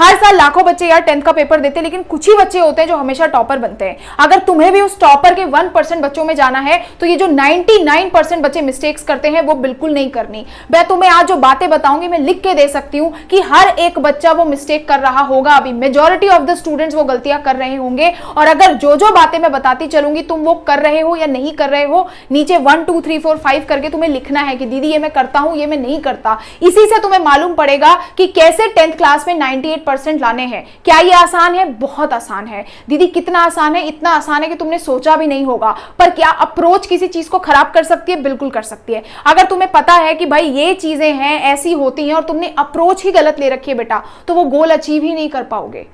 हर साल लाखों बच्चे यार 10th का पेपर देते हैं, लेकिन कुछ ही बच्चे होते हैं जो हमेशा टॉपर बनते हैं। अगर तुम्हें भी उस टॉपर के 1% बच्चों में जाना है तो ये जो 99% बच्चे मिस्टेक्स करते हैं वो बिल्कुल नहीं करनी। मैं तुम्हें आज जो बातें बताऊंगी मैं लिख के दे सकती हूं कि हर एक बच्चा वो मिस्टेक कर रहा होगा, अभी मेजॉरिटी ऑफ द स्टूडेंट्स वो गलतियां कर रहे होंगे। और अगर जो जो बातें मैं बताती चलूंगी तुम वो कर रहे हो या नहीं कर रहे हो, नीचे 1 2 3 4 5 करके तुम्हें लिखना है कि दीदी ये मैं करता हूं, ये मैं नहीं करता। इसी से तुम्हें मालूम पड़ेगा कि कैसे 10th क्लास में 98% लाने हैं। क्या ये आसान है? बहुत आसान है दीदी। कितना आसान है? इतना आसान है कि तुमने सोचा भी नहीं होगा। पर क्या अप्रोच किसी चीज को खराब कर सकती है? बिल्कुल कर सकती है। अगर तुम्हें पता है कि भाई ये चीजें हैं, ऐसी होती हैं, और तुमने अप्रोच ही गलत ले रखी है बेटा, तो वो गोल अचीव ही नहीं कर पाओगे।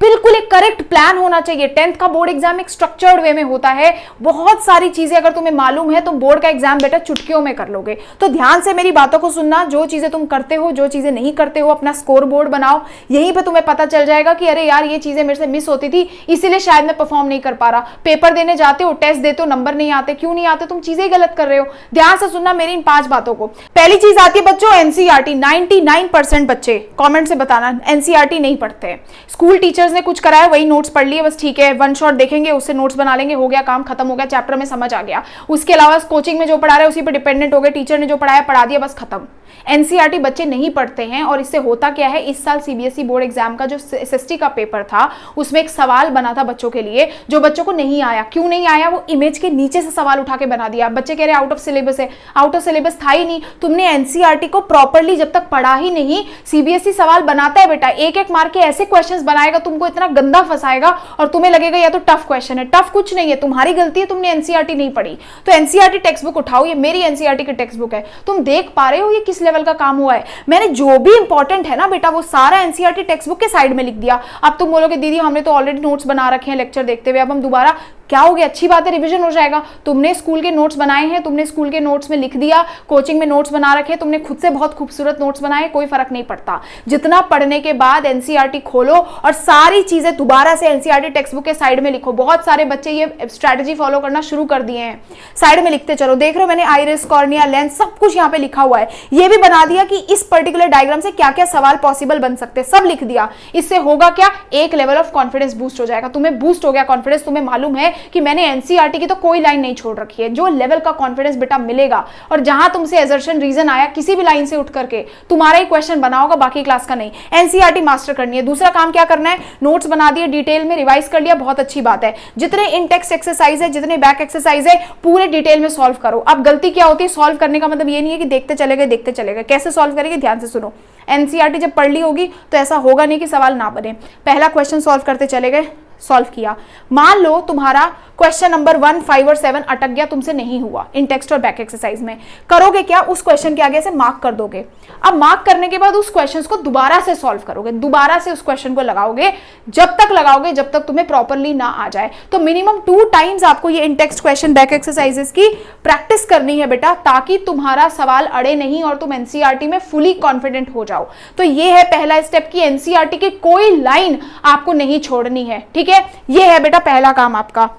बिल्कुल एक करेक्ट प्लान होना चाहिए। 10th का बोर्ड एग्जाम एक स्ट्रक्चर्ड वे में होता है। बहुत सारी चीजें अगर तुम्हें मालूम है तो बोर्ड का एग्जाम बेटा चुटकियों में कर लोगे। तो ध्यान से मेरी बातों को सुनना। जो चीजें तुम करते हो, जो चीजें नहीं करते हो, अपना स्कोर बोर्ड बनाओ। यहीं पे तुम्हें पता चल जाएगा कि अरे यार ये चीजें मेरे से मिस होती थी, इसीलिए शायद मैं परफॉर्म नहीं कर पा रहा। पेपर देने जाते हो, टेस्ट देते हो, नंबर नहीं आते। क्यों नहीं आते? तुम चीजें गलत कर रहे हो। ध्यान से सुनना मेरी इन 5 बातों को। पहली चीज आती है बच्चों एनसीईआरटी। 99% बच्चे कॉमेंट से बताना एनसीईआरटी नहीं पढ़ते। स्कूल टीचर्स ने कुछ कराया, वही नोट्स पढ़ लिए, बस ठीक है, वन शॉट देखेंगे, उससे नोट्स बना लेंगे, हो गया काम, खत्म हो गया, चैप्टर में समझ आ गया। उसके अलावा कोचिंग में जो पढ़ा रहा है उसी पे डिपेंडेंट हो गए, टीचर ने जो पढ़ाया पढ़ा दिया, बस खत्म। एनसीईआरटी बच्चे नहीं पढ़ते हैं। और इससे होता क्या है, इस साल सीबीएसई बोर्ड एग्जाम का जो एसएसटी का पेपर था उसमें एक सवाल बना था बच्चों के लिए, जो बच्चों को नहीं आया। क्यों नहीं आया? वो इमेज के नीचे से सवाल उठा के बना दिया। बच्चे कह रहे आउट ऑफ सिलेबस है। आउट ऑफ सिलेबस था ही नहीं। तुमने एनसीईआरटी को प्रॉपर्ली जब तक पढ़ा ही नहीं, सीबीएसई सवाल बनाता है बेटा, एक एक मार्क के ऐसे क्वेश्चंस बनाएगा, तुमको इतना गंदा फंसाएगा और तुम्हें लगेगा या तो टफ क्वेश्चन है। टफ कुछ नहीं है, तुम्हारी गलती है, तुमने एनसीईआरटी नहीं पढ़ी। तो एनसीईआरटी टेक्स्ट बुक उठाओ, ये मेरी एनसीईआरटी की टेक्स्ट बुक है। तुम देख पा रहे हो ये किस लेवल का काम हुआ है। मैंने जो भी इंपॉर्टेंट है ना बेटा वो सारा एनसीईआरटी टेक्स्ट बुक के साइड में लिख दिया। अब तुम बोलोगे दीदी हमने तो ऑलरेडी नोट्स बना रखे हैं लेक्चर देखते हुए, अब हम दोबारा, क्या हो गया? अच्छी बात है, रिवीजन हो जाएगा। तुमने स्कूल के नोट्स बनाए हैं, तुमने स्कूल के नोट्स में लिख दिया, कोचिंग में नोट्स बना रखे, तुमने खुद से बहुत खूबसूरत नोट्स बनाए, कोई फर्क नहीं पड़ता। जितना पढ़ने के बाद एनसीईआरटी खोलो और सारी चीजें दोबारा से एनसीईआरटी टेक्स्ट बुक के साइड में लिखो। बहुत सारे बच्चे ये स्ट्रैटेजी फॉलो करना शुरू कर दिए हैं, साइड में लिखते चलो। देख रहे हो मैंने आइरिस, कॉर्निया, लेंस सब कुछ यहाँ पे लिखा हुआ है। ये भी बना दिया कि इस पर्टिकुलर डायग्राम से क्या क्या सवाल पॉसिबल बन सकते हैं, सब लिख दिया। इससे होगा क्या? एक लेवल ऑफ कॉन्फिडेंस बूस्ट हो जाएगा। तुम्हें बूस्ट हो गया कॉन्फिडेंस, तुम्हें मालूम है कि मैंने एनसीईआरटी की तो कोई लाइन नहीं छोड़ रखी है। जो लेवल का कॉन्फिडेंस बेटा मिलेगा, और जहां तुमसे एजर्शन रीजन आया किसी भी लाइन से उठ करके, तुम्हारा ही क्वेश्चन बना होगा, बाकी क्लास का नहीं। एनसीईआरटी मास्टर करनी है। दूसरा काम क्या करना है? नोट्स बना दिए, डिटेल में रिवाइज कर लिया, बहुत अच्छी बात है। जितने इन टेक्स्ट एक्सरसाइज है, जितने बैक एक्सरसाइज है, पूरे डिटेल में सॉल्व करो। अब गलती क्या होती है? सॉल्व करने का मतलब ये नहीं है कि देखते चले गए देखते चले गए। कैसे सॉल्व करेंगे? ध्यान से सुनो। एनसीईआरटी जब पढ़ ली होगी तो ऐसा होगा नहीं कि सवाल ना बने। पहला क्वेश्चन सॉल्व करते चले गए, सॉल्व किया। मान लो तुम्हारा क्वेश्चन नंबर 1, 5 और 7 अटक गया, तुमसे नहीं हुआ इन टेक्स्ट और बैक एक्सरसाइज में। करोगे क्या? उस क्वेश्चन के आगे से मार्क कर दोगे। अब मार्क करने के बाद उस क्वेश्चन को दोबारा से सॉल्व करोगे, दोबारा से उस क्वेश्चन को लगाओगे, जब तक लगाओगे जब तक तुम्हें प्रॉपरली ना आ जाए। तो मिनिमम 2 टाइम्स आपको ये इन टेक्स्ट क्वेश्चन बैक एक्सरसाइजेस की प्रैक्टिस करनी है बेटा, ताकि तुम्हारा सवाल अड़े नहीं और तुम एनसीईआरटी में फुली कॉन्फिडेंट हो जाओ। तो ये है पहला स्टेप कि एनसीईआरटी की कोई लाइन आपको नहीं छोड़नी है। ठीक है, ये है बेटा पहला काम आपका।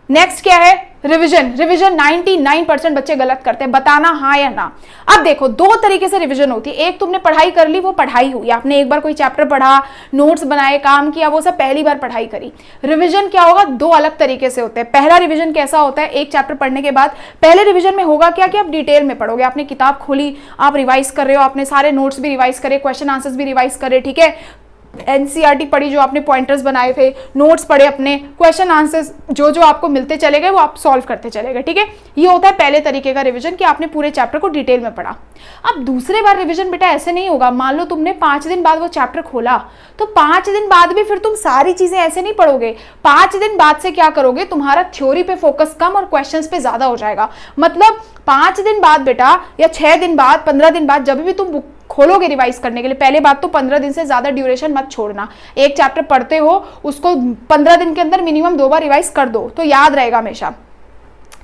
नेक्स्ट क्या है? रिवीजन। रिवीजन 99% बच्चे गलत करते हैं, बताना हाँ या ना। अब देखो 2 तरीके से रिवीजन होती है। एक तुमने पढ़ाई कर ली, वो पढ़ाई हुई, आपने एक बार कोई चैप्टर पढ़ा, नोट्स बनाए, काम किया, वो सब पहली बार पढ़ाई करी। रिवीजन क्या होगा? 2 अलग तरीके से होते हैं। पहला रिवीजन कैसा होता है? एक चैप्टर पढ़ने के बाद पहले रिवीजन में होगा क्या कि आप डिटेल में पढ़ोगे, आपने किताब खोली, आप रिवाइज कर रहे हो, आपने सारे नोट्स भी रिवाइज करे, क्वेश्चन आंसर्स भी रिवाइज करे। ठीक है, एनसीईआरटी पढ़ी, जो आपने पॉइंटर्स बनाए थे, नोट्स पढ़े, अपने क्वेश्चन आंसर्स जो जो आपको मिलते चले गए वो आप सॉल्व करते चले गए। ठीक है, ये होता है पहले तरीके का रिवीजन कि आपने पूरे चैप्टर को डिटेल में पढ़ा। अब दूसरे बार रिवीजन बेटा ऐसे नहीं होगा। मान लो तुमने 5 दिन बाद वो चैप्टर खोला, तो 5 दिन बाद भी फिर तुम सारी चीजें ऐसे नहीं पढ़ोगे। 5 दिन बाद से क्या करोगे? तुम्हारा थ्योरी पे फोकस कम और क्वेश्चंस पे ज्यादा हो जाएगा। मतलब 5 दिन बाद बेटा, या 6 दिन बाद, 15 दिन बाद, जब भी तुम बुक खोलोगे रिवाइज करने के लिए, पहले बात तो 15 दिन से ज्यादा ड्यूरेशन मत छोड़ना। एक चैप्टर पढ़ते हो उसको 15 दिन के अंदर मिनिमम 2 बार रिवाइज कर दो, तो याद रहेगा हमेशा।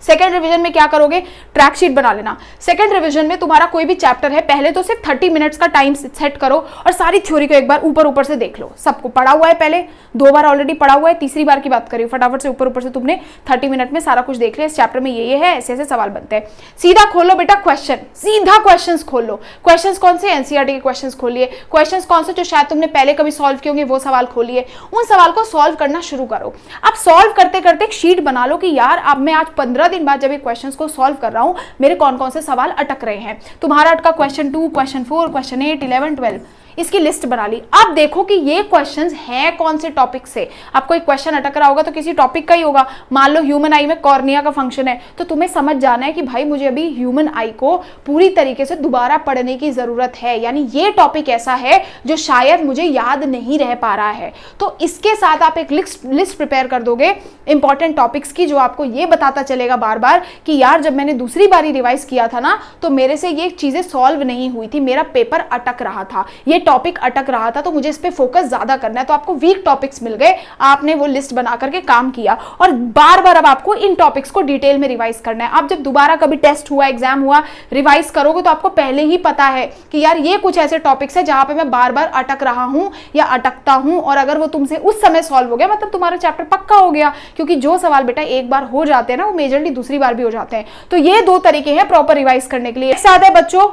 सेकंड रिवीजन में क्या करोगे, ट्रैक शीट बना लेना। सेकंड रिवीजन में तुम्हारा कोई भी चैप्टर है, पहले तो सिर्फ 30 मिनट्स का टाइम सेट करो और सारी थ्योरी को एक बार ऊपर ऊपर से देख लो। सबको पढ़ा हुआ है, पहले 2 बार ऑलरेडी पढ़ा हुआ है, तीसरी बार की बात करी, फटाफट से ऊपर ऊपर से तुमने 30 मिनट में सारा कुछ देख लिया। इस चैप्टर में ये है, ऐसे ऐसे सवाल बनते हैं। सीधा खोलो बेटा क्वेश्चन, सीधा क्वेश्चन खोल लो। क्वेश्चन कौन से, एनसीईआरटी के क्वेश्चन खोलिए। क्वेश्चन कौन से जो शायद तुमने पहले कभी सॉल्व किए होंगे, वो सवाल खोलिए। उन सवाल को सॉल्व करना शुरू करो। अब सॉल्व करते करते एक शीट बना लो कि यार अब मैं आज 15 दिन बाद जब ये क्वेश्चंस को सॉल्व कर रहा हूं, मेरे कौन कौन से सवाल अटक रहे हैं। तुम्हारा अटका क्वेश्चन 2, क्वेश्चन 4, क्वेश्चन 8, 11, 12, इसकी लिस्ट बना ली। अब देखो कि ये क्वेश्चंस हैं कौन से टॉपिक से। आपको एक क्वेश्चन अटक रहा होगा तो किसी टॉपिक का ही होगा। मान लो ह्यूमन आई में कॉर्निया का फंक्शन है, तो तुम्हें समझ जाना है कि भाई मुझे अभी ह्यूमन आई को पूरी तरीके से दोबारा पढ़ने की जरूरत है, यानी ये टॉपिक ऐसा है जो शायद मुझे याद नहीं रह पा रहा है। तो इसके साथ आप एक लिस्ट प्रिपेयर कर दोगे इंपॉर्टेंट टॉपिक्स की, जो आपको ये बताता चलेगा बार बार कि यार जब मैंने दूसरी बारी रिवाइज किया था ना, तो मेरे से ये चीजें सॉल्व नहीं हुई थी, मेरा पेपर अटक रहा था, ये टॉपिक अटक रहा था, तो मुझे इस पे फोकस ज्यादा करना है। तो आपको वीक टॉपिक्स मिल गए, आपने वो लिस्ट बना करके काम किया और बार बार अब आपको इन टॉपिक्स को डिटेल में रिवाइज करना है। अब जब दोबारा कभी टेस्ट हुआ, एग्जाम हुआ, रिवाइज करोगे तो आपको पहले ही पता है कि यार ये कुछ ऐसे टॉपिक्स है जहां पे मैं बार बार अटक रहा हूं या अटकता हूं, और अगर वो तुमसे उस समय सॉल्व हो गया मतलब तुम्हारा चैप्टर पक्का हो गया। क्योंकि जो सवाल बेटा एक बार हो जाते हैं ना, वो मेजरली दूसरी बार भी हो जाते हैं। तो ये 2 तरीके हैं प्रॉपर रिवाइज करने के लिए। एक साथ है बच्चों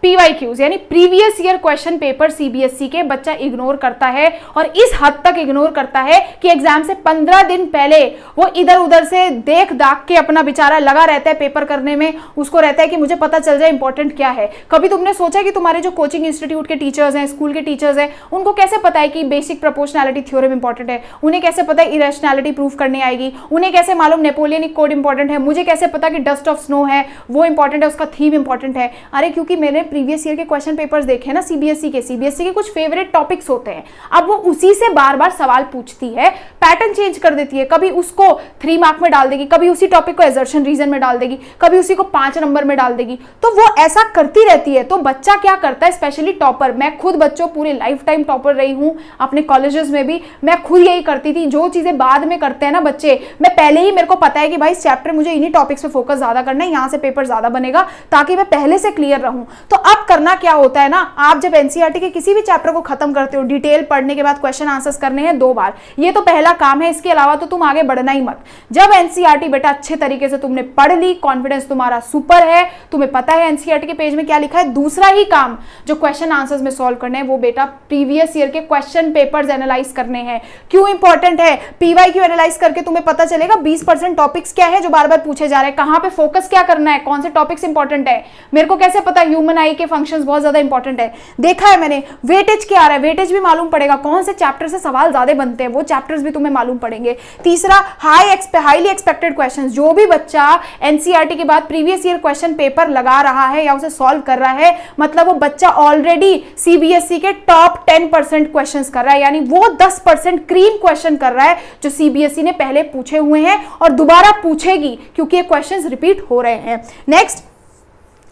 PYQs यानी previous year question paper CBSE के बच्चा इग्नोर करता है, और इस हद तक इग्नोर करता है कि एग्जाम से 15 दिन पहले वो इधर उधर से देख दाख के अपना बेचारा लगा रहता है पेपर करने में। उसको रहता है कि मुझे पता चल जाए इंपॉर्टेंट क्या है। कभी तुमने सोचा कि तुम्हारे जो कोचिंग इंस्टीट्यूट के टीचर्स हैं, स्कूल के टीचर्स हैं, उनको कैसे पता है कि बेसिक प्रोपोर्शनैलिटी थ्योरम इंपॉर्टेंट है? उन्हें कैसे पता है इरेशनैलिटी प्रूफ करनी आएगी? उन्हें कैसे मालूम नेपोलियनिक कोड इंपॉर्टेंट है? मुझे कैसे पता कि डस्ट ऑफ स्नो है वो इंपॉर्टेंट है, उसका थीम इंपॉर्टेंट है? अरे क्योंकि मैंने प्रीवियस ईयर के क्वेश्चन पेपर्स देखे ना CBSE के कुछ फेवरेट टॉपिक्स होते हैं। अब वो उसी से बार बार सवाल पूछती है, पैटर्न चेंज कर देती है, कभी उसको 3 मार्क में डाल देगी, कभी उसी टॉपिक को एजर्शन रीजन में डाल देगी, कभी उसी को 5 नंबर में डाल देगी। तो वो ऐसा करती रहती है। तो बच्चा क्या करता है, स्पेशली टॉपर, मैं खुद बच्चों पूरे लाइफ टाइम टॉपर रही हूं अपने कॉलेजेस में भी, मैं खुद यही करती थी। जो चीजें बाद में करते हैं ना बच्चे, मैं पहले ही, मेरे को पता है कि भाई इस चैप्टर मुझे इन्हीं टॉपिक्स पे फोकस ज्यादा करना है, यहां से पेपर ज्यादा बनेगा, ताकि मैं पहले से क्लियर रहूं। तो अब करना क्या होता है ना, आप जब एनसीईआरटी के किसी भी चैप्टर को खत्म करते हो, डिटेल पढ़ने के बाद क्वेश्चन आंसर्स करने हैं 2 बार, ये तो पहला काम है। इसके अलावा तो तुम आगे बढ़ना ही मत। जब एनसीईआरटी बेटा अच्छे तरीके से तुमने पढ़ ली, कॉन्फिडेंस तुम्हारा सुपर है, तुम्हें पता है एनसीईआरटी के पेज में क्या लिखा है, दूसरा ही काम जो क्वेश्चन आंसर्स में सॉल्व करने हैं, वो बेटा प्रीवियस ईयर के क्वेश्चन पेपर्स एनालाइज करने हैं। क्यों इंपॉर्टेंट है? PYQ एनालाइज करके तुम्हें पता चलेगा 20% टॉपिक्स क्या है जो बार बार पूछे जा रहे हैं, कहां पे फोकस क्या करना है, कौन से टॉपिक्स इंपॉर्टेंट है। मेरे को कैसे पता ह्यूमन आई के फंक्शंस बहुत ज्यादा इंपॉर्टेंट है, देखा है मैंने। वेटेज क्या आ रहा है, वेटेज भी मालूम पड़ेगा, कौन से चैप्टर से सवाल ज्यादा बनते हैं, वो चैप्टर्स भी तुम्हें मालूम पड़ेंगे। तीसरा, हाईली एक्सपेक्टेड क्वेश्चंस। जो भी बच्चा एनसीईआरटी के बाद प्रीवियस ईयर क्वेश्चन पेपर लगा रहा है या उसे सॉल्व कर रहा है, मतलब वो बच्चा ऑलरेडी CBSE के टॉप 10% क्वेश्चंस कर रहा है, यानी वो 10% क्रीम क्वेश्चन कर रहा है जो CBSE ने पहले पूछे हुए हैं और दोबारा पूछेगी, क्योंकि ये क्वेश्चंस रिपीट हो रहे हैं। Next,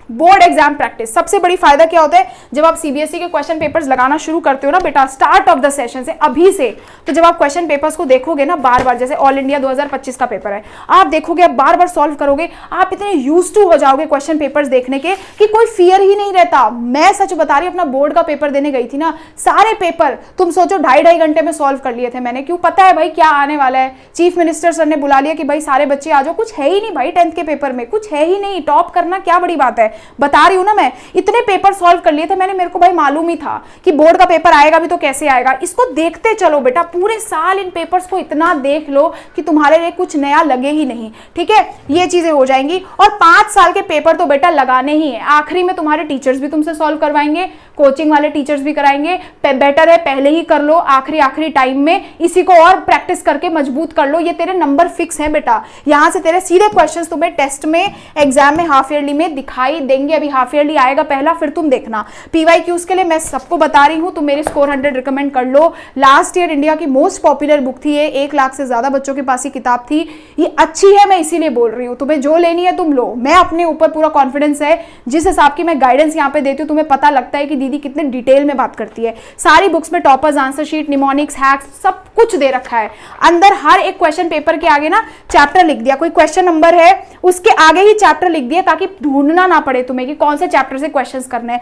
board exam practice. सबसे बड़ी फायदा क्या होता है, जब आप CBSE के क्वेश्चन पेपर्स लगाना शुरू करते हो ना बेटा, स्टार्ट ऑफ द सेशन से, अभी से, तो जब आप क्वेश्चन पेपर्स को देखोगे ना बार बार, जैसे ऑल इंडिया 2025 का पेपर है, आप देखोगे, आप बार बार सॉल्व करोगे, आप इतने यूज्ड टू हो जाओगे क्वेश्चन पेपर्स देखने के कि कोई फियर ही नहीं रहता। मैं सच बता रही, अपना बोर्ड का पेपर देने गई थी ना, सारे पेपर तुम सोचो 2.5 घंटे में सॉल्व कर लिए थे मैंने। क्यों? पता है भाई क्या आने वाला है। चीफ मिनिस्टर सर ने बुला लिया कि भाई सारे बच्चे आ जाओ, कुछ है ही नहीं भाई 10th के पेपर में, कुछ है ही नहीं, टॉप करना क्या बड़ी बात है, बता रही हूं ना मैं। इतने पेपर सॉल्व कर लिए थे मैंने, मेरे को भाई मालूम ही था कि बोर्ड का पेपर आएगा भी तो कैसे आएगा। इसको देखते चलो बेटा, पूरे साल इन पेपर्स को इतना देख लो कि तुम्हारे लिए कुछ नया लगे ही नहीं। ठीक है, ये चीजें हो जाएंगी। और 5 साल के पेपर तो बेटा लगाने ही है। आखिरी में तुम्हारे टीचर्स भी तुमसे सॉल्व करवाएंगे, कोचिंग वाले टीचर्स भी कराएंगे। बेटर है पहले ही कर लो, आखिरी टाइम में इसी को और प्रैक्टिस करके मजबूत कर लो। ये तेरे नंबर फिक्स है बेटा, यहां से तेरे सीधे क्वेश्चंस तुम्हें टेस्ट में, एग्जाम में, हाफ ईयरली में दिखाई देंगे। अभी हाफ ईयरली आएगा पहला, फिर तुम देखना। PYQs के लिए मैं सबको बता रही हूं, तुम मेरे स्कोर 100 रिकमेंड कर लो। लास्ट ईयर इंडिया की मोस्ट पॉपुलर बुक थी ये, 1 लाख से ज्यादा बच्चों के पास ये किताब थी। ये अच्छी है, मैं इसीलिए बोल रही हूँ। तुम्हें जो लेनी है तुम लो, मैं अपने ऊपर पूरा कॉन्फिडेंस है। जिस हिसाब की मैं गाइडेंस यहाँ पे देती हूँ, तुम्हें पता लगता है कि दीदी कितने डिटेल में बात करती है। सारी बुक्स में toppers, answer sheet, mnemonics, hacks, सब कुछ दे रखा है अंदर, हर एक क्वेश्चन पेपर के आगे ना चैप्टर लिख दिया, कोई क्वेश्चन नंबर है उसके आगे ही चैप्टर लिख दिया ताकि ढूंढना ना पड़े तुम्हें कि कौन से चैप्टर से क्वेश्चंस करने हैं।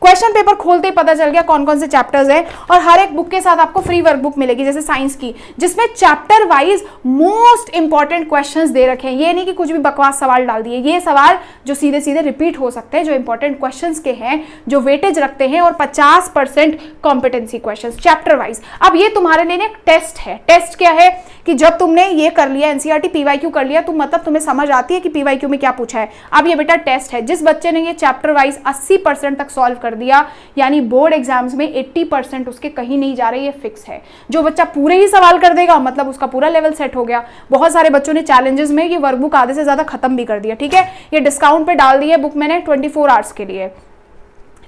क्वेश्चन पेपर खोलते ही पता चल गया कौन कौन से चैप्टर्स हैं। और हर एक बुक के साथ आपको फ्री वर्कबुक मिलेगी जैसे साइंस की, जिसमें chapter wise most important questions दे रखे हैं। ये नहीं कि कुछ भी बकवास सवाल डाल दिए, ये सवाल जो सीधे सीधे रिपीट हो सकते हैं, जो इंपॉर्टेंट क्वेश्चंस के हैं, जो वेटेज रखते हैं, और 50% कॉम्पिटेंसी क्वेश्चंस चैप्टर वाइज। अब ये तुम्हारे लिए एक टेस्ट है। टेस्ट क्या है कि जब तुमने ये कर लिया एनसीईआरटी पीवाईक्यू कर लिया, तुम मतलब तुम्हें समझ आती है कि पीवाईक्यू में क्या पूछा है। अब ये बेटा टेस्ट है। जिस बच्चे ने ये चैप्टर वाइज 80% तक सॉल्व कर दिया, यानी बोर्ड एग्जाम्स में 80% उसके कहीं नहीं जा रहे, ये फिक्स है। जो बच्चा पूरे ही सवाल कर देगा मतलब उसका पूरा लेवल सेट हो गया। बहुत सारे बच्चों ने चैलेंजेस में ये वर्कबुक आधे से ज्यादा खत्म भी कर दिया। ठीक है, ये डिस्काउंट पे डाल दी है बुक मैंने 24 आवर्स के लिए,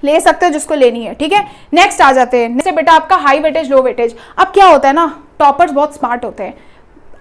ले सकते हो जिसको लेनी है। ठीक है, नेक्स्ट आ जाते हैं। नेक्स्ट बेटा आपका हाई वेटेज लो वेटेज। अब क्या होता है ना, टॉपर्स बहुत स्मार्ट होते हैं।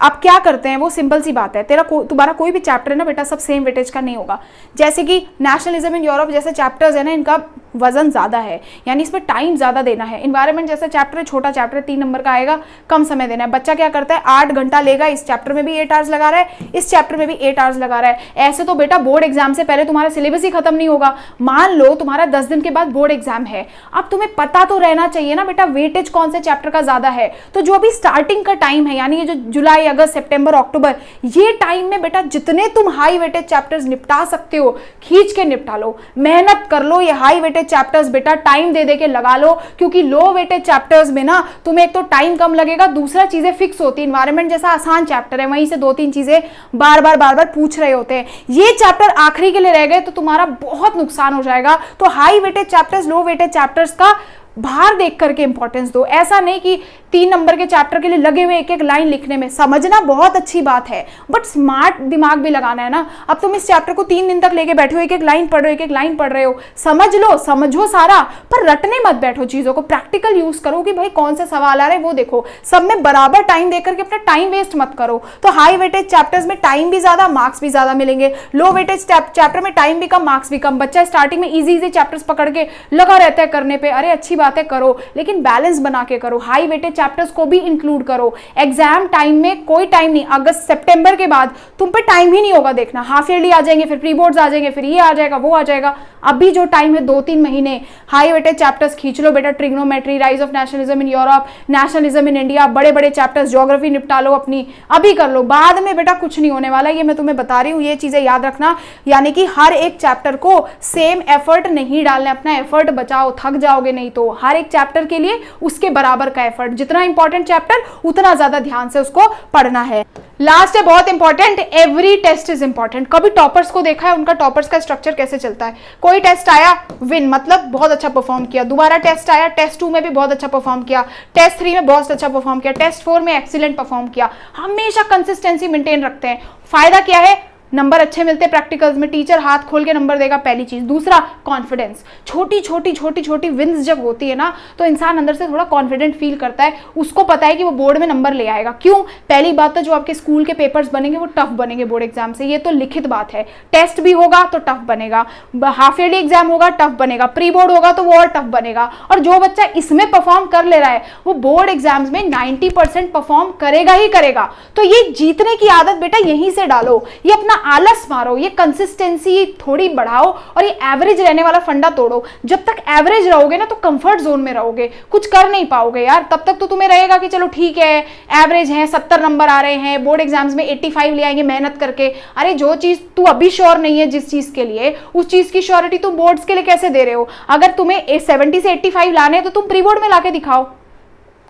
अब क्या करते हैं वो सिंपल सी बात है, तुम्हारा कोई भी चैप्टर है ना बेटा सब सेम वेटेज का नहीं होगा। जैसे कि नेशनलिज्म इन यूरोप जैसे चैप्टर्स है ना, इनका वजन ज्यादा है, यानी इसमें टाइम ज्यादा देना है। इन्वायरमेंट जैसा चैप्टर है, छोटा चैप्टर 3 नंबर का आएगा, कम समय देना है। बच्चा क्या करता है 8 घंटा लेगा, इस चैप्टर में भी 8 आवर्स लगा रहा है, इस चैप्टर में भी 8 आवर्स लगा रहा है। ऐसे तो बेटा बोर्ड एग्जाम से पहले तुम्हारा सिलेबस ही खत्म नहीं होगा। मान लो तुम्हारा 10 दिन के बाद बोर्ड एग्जाम है, अब तुम्हें पता तो रहना चाहिए ना बेटा वेटेज कौन से चैप्टर का ज्यादा है। तो जो अभी स्टार्टिंग का टाइम है, यानी ये जो जुलाई अगस्त सितंबर अक्टूबर, ये टाइम में बेटा जितने तुम हाई वेटेज चैप्टर्स निपटा सकते हो खींच के निपटा लो, मेहनत कर लो। ये हाई वेटेज चैप्टर्स बेटा टाइम दे दे के लगा लो, क्योंकि लो वेटेज चैप्टर्स में ना तुम्हें एक तो टाइम कम लगेगा, दूसरा चीजें फिक्स होती है। इन्वायरमेंट जैसा आसान चैप्टर है, वहीं से 2-3 चीजें बार बार पूछ रहे होते हैं। ये चैप्टर आखिरी के लिए रह गए तो तुम्हारा बहुत नुकसान हो जाएगा। तो हाई वेटेज चैप्टर्स लो वेटेज चैप्टर्स का बाहर देख करके इंपॉर्टेंस दो। ऐसा नहीं कि 3 नंबर के चैप्टर के लिए लगे हुए एक एक लाइन लिखने में। समझना बहुत अच्छी बात है, बट स्मार्ट दिमाग भी लगाना है ना। अब तुम इस चैप्टर को 3 दिन तक लेके बैठे हो, एक एक लाइन पढ़ रहे हो, एक एक लाइन पढ़ रहे हो, समझ लो, समझो सारा, पर रटने मत बैठो चीजों को। प्रैक्टिकल यूज करो कि भाई कौन से सवाल आ रहे हैं वो देखो, सब में बराबर टाइम देकर के अपना टाइम वेस्ट मत करो। तो हाई वेटेज चैप्टर्स में टाइम भी ज्यादा, मार्क्स भी ज्यादा मिलेंगे। लो वेटेज चैप्टर में टाइम भी कम, मार्क्स भी कम। बच्चा स्टार्टिंग में इजी चैप्टर्स पकड़ के लगा रहता है करने पे, अरे अच्छी बात है करो, लेकिन बैलेंस बना के करो। हाई वेटेज चैप्टर्स को भी इंक्लूड करो। एग्जाम टाइम में कोई टाइम नहीं, अगस्त सितंबर के बाद तुम पे टाइम ही नहीं होगा देखना। हाफ ईयरली आ जाएंगे, फिर प्री बोर्ड्स आ जाएंगे, फिर ये आ जाएगा वो आ जाएगा। अभी जो टाइम है 2-3 महीने, हाई वेटेज चैप्टर्स खींच लो बेटा। Trigonometry, rise of nationalism in Europe, nationalism in India, बड़े बड़े चैप्टर्स, ज्योग्राफी निपटा लो अपनी, अभी कर लो। बाद में बेटा कुछ नहीं होने वाला, ये मैं तुम्हें बता रही हूँ, ये चीजें याद रखना। यानी कि हर एक चैप्टर को सेम एफर्ट नहीं डालना, अपना एफर्ट बचाओ, थक जाओगे नहीं तो। हर एक चैप्टर के लिए उसके बराबर का एफर्ट, जितना इंपॉर्टेंट चैप्टर उतना ज्यादा ध्यान से उसको पढ़ना है। लास्ट है बहुत important, every test is important. कभी टॉपर्स को देखा है, उनका टॉपर्स का स्ट्रक्चर कैसे चलता है? कोई टेस्ट आया विन, मतलब बहुत अच्छा परफॉर्म किया। दोबारा टेस्ट आया, टेस्ट 2 में भी बहुत अच्छा परफॉर्म किया, टेस्ट 3 में बहुत अच्छा परफॉर्म किया, टेस्ट 4 में एक्सीलेंट परफॉर्म किया। हमेशा कंसिस्टेंसी मेंटेन रखते हैं। फायदा क्या है? नंबर अच्छे मिलते हैं प्रैक्टिकल्स में, टीचर हाथ खोल के नंबर देगा, पहली चीज। दूसरा कॉन्फिडेंस, छोटी छोटी विंस जब होती है ना तो इंसान अंदर से थोड़ा कॉन्फिडेंट फील करता है, उसको पता है कि वो बोर्ड में नंबर ले आएगा। क्यों? पहली बात तो जो आपके स्कूल के पेपर्स बनेंगे वो टफ बनेंगे बोर्ड एग्जाम से, ये तो लिखित बात है। टेस्ट भी होगा तो टफ बनेगा, हाफ ईयरली एग्जाम होगा टफ बनेगा, प्री बोर्ड होगा तो वो और टफ बनेगा। और जो बच्चा इसमें परफॉर्म कर ले रहा है वो बोर्ड एग्जाम्स में 90% परफॉर्म करेगा ही करेगा। तो ये जीतने की आदत बेटा यहीं से डालो, ये अपना आलस मारो, ये कंसिस्टेंसी थोड़ी बढ़ाओ और ये एवरेज रहने वाला फंडा तोड़ो। जब तक एवरेज रहोगे ना तो कंफर्ट जोन में रहोगे, कुछ कर नहीं पाओगे यार। तब तक तो तुम्हें रहेगा कि चलो ठीक है एवरेज है, 70 नंबर आ रहे हैं, बोर्ड एग्जाम्स में 85 ले आएंगे मेहनत करके। अरे जो चीज तू अभी श्योर नहीं है जिस चीज के लिए, उस चीज की श्योरिटी तुम बोर्ड्स के लिए कैसे दे रहे हो? अगर तुम्हें 70 से 85 लाने तो तुम प्री बोर्ड में लाके दिखाओ।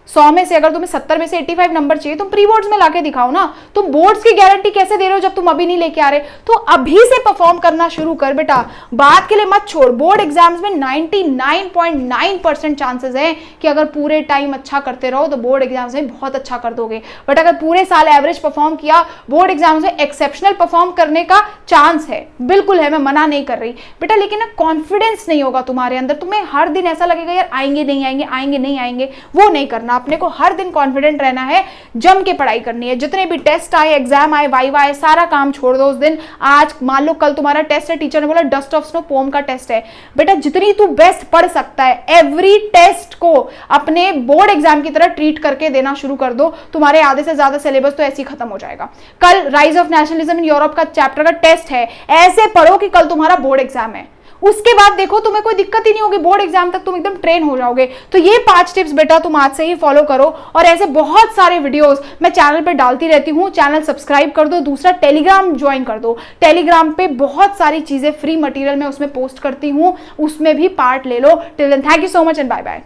100 में से अगर तुम्हें 70 में से 85 नंबर चाहिए तुम प्री बोर्ड्स में लाके दिखाओ ना। तुम बोर्ड्स की गारंटी कैसे दे रहे हो जब तुम अभी नहीं लेके आ रहे? तो अभी से परफॉर्म करना शुरू कर बेटा, बात के लिए मत छोड़। बोर्ड एग्जाम्स में 99.9% चांसेस है कि अगर पूरे टाइम अच्छा करते रहो तो बोर्ड एग्जाम्स में बहुत अच्छा कर दोगे। बट अगर पूरे साल एवरेज परफॉर्म किया, बोर्ड एग्जाम्स में एक्सेप्शनल परफॉर्म करने का चांस है, बिल्कुल है, मैं मना नहीं कर रही बेटा, लेकिन ना कॉन्फिडेंस नहीं होगा तुम्हारे अंदर। तुम्हें हर दिन ऐसा लगेगा यार आएंगे नहीं आएंगे, आएंगे नहीं आएंगे, वो नहीं करना। अपने को हर दिन कॉन्फिडेंट रहना है, जम के पढ़ाई करनी है। जितने भी टेस्ट आए, एग्जाम आए, वाइवा आए, सारा काम छोड़ दो उस दिन। आज मान लो कल तुम्हारा टेस्ट है, टीचर ने बोला डस्ट ऑफ स्नो पोम का टेस्ट है, बेटा जितनी तू बेस्ट पढ़ सकता है एवरी टेस्ट को अपने बोर्ड एग्जाम की तरह ट्रीट करके देना शुरू कर दो, तुम्हारे आधे से ज्यादा सिलेबस तो ऐसे ही खत्म हो जाएगा। कल rise of nationalism in Europe का चैप्टर का टेस्ट है, ऐसे पढ़ो कि कल तुम्हारा बोर्ड एग्जाम है, उसके बाद देखो तुम्हें कोई दिक्कत ही नहीं होगी, बोर्ड एग्जाम तक तुम एकदम ट्रेन हो जाओगे। तो ये 5 टिप्स बेटा तुम आज से ही फॉलो करो, और ऐसे बहुत सारे वीडियोस मैं चैनल पे डालती रहती हूँ। चैनल सब्सक्राइब कर दो, दूसरा टेलीग्राम ज्वाइन कर दो। टेलीग्राम पे बहुत सारी चीजें फ्री मटेरियल मैं उसमें पोस्ट करती हूँ, उसमें भी पार्ट ले लो। Till then thank you so much and bye bye.